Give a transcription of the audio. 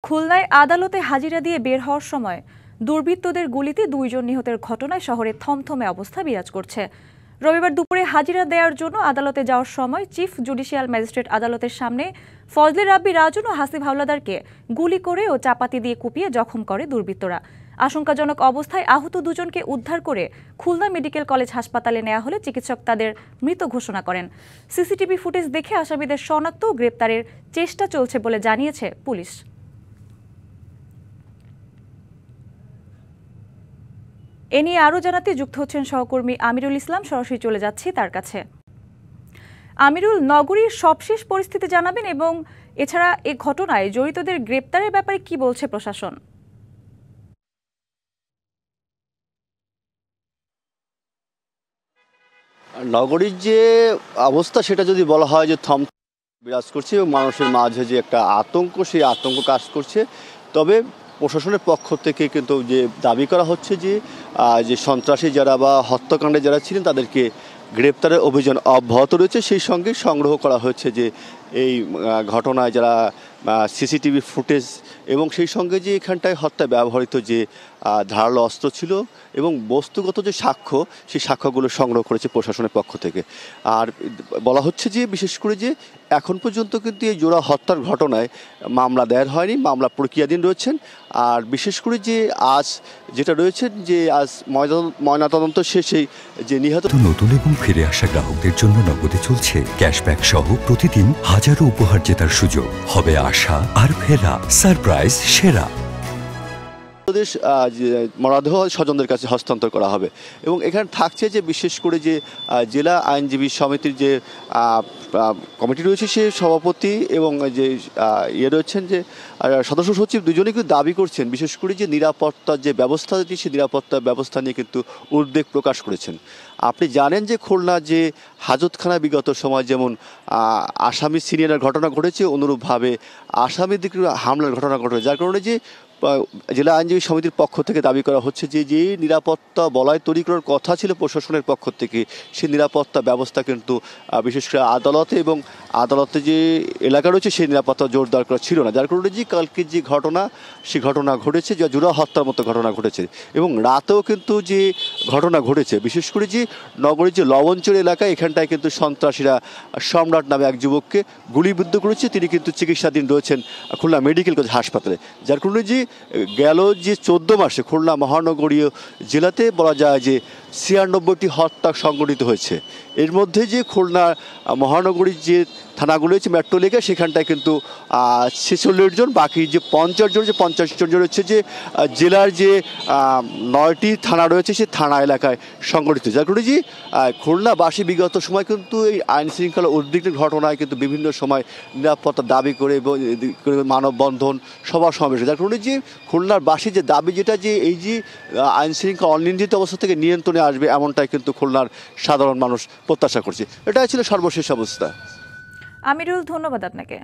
খুলনায় আদালতে হাজিরা দিয়ে বের হওয়ার সময় দুর্বৃত্তদের গুলিতে 2 জন নিহতের ঘটনায় শহরে থমথমে অবস্থা বিরাজ করছে। রবিবার দুপুরে হাজিরা দেওয়ার জন্য আদালতে যাওয়ার সময় চিফ জুডিশিয়াল ম্যাজিস্ট্রেট আদালতের সামনে ফজলে রাব্বি রাজন ও হাসিব হাওলাদারকে গুলি করে ও চাপাতি দিয়ে কুপিয়ে জখম করে দুর্বৃত্তরা। আশঙ্কাজনক অবস্থায় আহত 2 জনকে উদ্ধার করে খুলনা মেডিকেল কলেজ হাসপাতালে নেওয়া হলে চিকিৎসক তাদের মৃত ঘোষণা করেন। সিসিটিভি ফুটেজ দেখে আসামিদের শনাক্ত ও গ্রেপ্তারের চেষ্টা চলছে বলে জানিয়েছে পুলিশ। এ নিয়ে আরও জানাতে যুক্ত হচ্ছেন সহকর্মী আমিরুল ইসলাম। সরাসরি চলে যাচ্ছি তার কাছে। আমিরুল, নগরীর সবশেষ পরিস্থিতি জানাবেন এবং এছাড়া এই ঘটনায় জড়িতদের গ্রেপ্তারের ব্যাপারে কি বলছে প্রশাসন? নগরীর যে অবস্থা সেটা যদি বলা হয় যে বিরাজ করছে এবং মানুষের মাঝে যে একটা আতঙ্ক, সেই আতঙ্ক কাজ করছে। তবে প্রশাসনের পক্ষ থেকে কিন্তু যে দাবি করা হচ্ছে যে সন্ত্রাসী যারা বা হত্যাকাণ্ডে যারা ছিলেন তাদেরকে গ্রেপ্তারের অভিযান অব্যাহত রয়েছে। সেই সঙ্গে সংগ্রহ করা হয়েছে যে এই ঘটনায় যারা সিসিটিভি ফুটেজ এবং সেই সঙ্গে যে এখানটায় হত্যায় ব্যবহৃত যে ধারালো অস্ত্র ছিল এবং বস্তুগত যে সাক্ষ্য, সেই সাক্ষ্যগুলো সংগ্রহ করেছে প্রশাসনের পক্ষ থেকে। আর বলা হচ্ছে যে বিশেষ করে যে এখন পর্যন্ত কিন্তু এই জোড়া হত্যার ঘটনায় মামলা দায়ের হয়নি, মামলা প্রক্রিয়াধীন রয়েছেন। আর বিশেষ করে যে আজ যেটা রয়েছেন যে আজ ময়নাতদন্ত শেষে যে নিহত নতুন এবং ফিরে আসা গ্রাহকদের জন্য নগদে চলছে ক্যাশব্যাক সহ প্রতিদিন হাজারো উপহার জেতার সুযোগ। হবে আশা আর ফেরা সারপ্রাইজ সেরা। মরদেহ স্বজনদের কাছে হস্তান্তর করা হবে এবং এখানে থাকছে যে বিশেষ করে যে জেলা আইনজীবী সমিতির যে কমিটি রয়েছে সে সভাপতি এবং যে রয়েছেন যে সদস্য সচিব, দুজনেই কিন্তু দাবি করছেন বিশেষ করে যে নিরাপত্তার যে ব্যবস্থা সেই নিরাপত্তার ব্যবস্থা নিয়ে কিন্তু উদ্বেগ প্রকাশ করেছেন। আপনি জানেন যে খুলনা যে হাজতখানা বিগত সময় যেমন আসামি সিনিয়রের ঘটনা ঘটেছে, অনুরূপভাবে আসামির দিকে হামলার ঘটনা ঘটেছে, যার কারণে যে জেলা আইনজীবী সমিতির পক্ষ থেকে দাবি করা হচ্ছে যে নিরাপত্তা বলয় তৈরি করার কথা ছিল প্রশাসনের পক্ষ থেকে, সেই নিরাপত্তা ব্যবস্থা কিন্তু বিশেষ করে আদালতে এবং আদালতে যে এলাকা রয়েছে সেই নিরাপত্তা জোরদার করা ছিল না। যার কারণে যে কালকে যে ঘটনা, সেই ঘটনা ঘটেছে যা জোড়া হত্যার মতো ঘটনা ঘটেছে এবং রাতেও কিন্তু যে ঘটনা ঘটেছে বিশেষ করে যে নগরীর যে লবণচর এলাকায়, এখানটায় কিন্তু সন্ত্রাসীরা সম্রাট নামে এক যুবককে গুলিবিদ্ধ করেছে। তিনি কিন্তু চিকিৎসাধীন রয়েছেন খুলনা মেডিকেল কলেজ হাসপাতালে। যার কারণে যে গেল যে 14 মাসে খুলনা মহানগরীয় জেলাতে বলা যায় যে 96টি হত্যা সংঘটিত হয়েছে। এর মধ্যে যে খুলনা মহানগরীর যে থানাগুলো হচ্ছে মেট্রো এলাকায়, সেখানটায় কিন্তু 46 জন, বাকি যে 50 জন, যে 50 জন রয়েছে যে জেলার যে 9টি থানা রয়েছে সেই থানা এলাকায় সংঘটিত। যার কারণে যে খুলনাবাসী বিগত সময় কিন্তু এই আইন শৃঙ্খলা উদ্বিগ্ন ঘটনায় কিন্তু বিভিন্ন সময় নিরাপত্তা দাবি করে এবং মানববন্ধন সভা সমাবেশ। যার কারণে যে খুলনার বাসী যে দাবি যেটা যে এই যে আইন শৃঙ্খলা অনিয়ন্ত্রিত অবস্থা থেকে নিয়ন্ত্রণে আসবে, এমনটাই কিন্তু খুলনার সাধারণ মানুষ প্রত্যাশা করছে। এটাই ছিল সর্বশেষ অবস্থা। আমিরুল, ধন্যবাদ আপনাকে।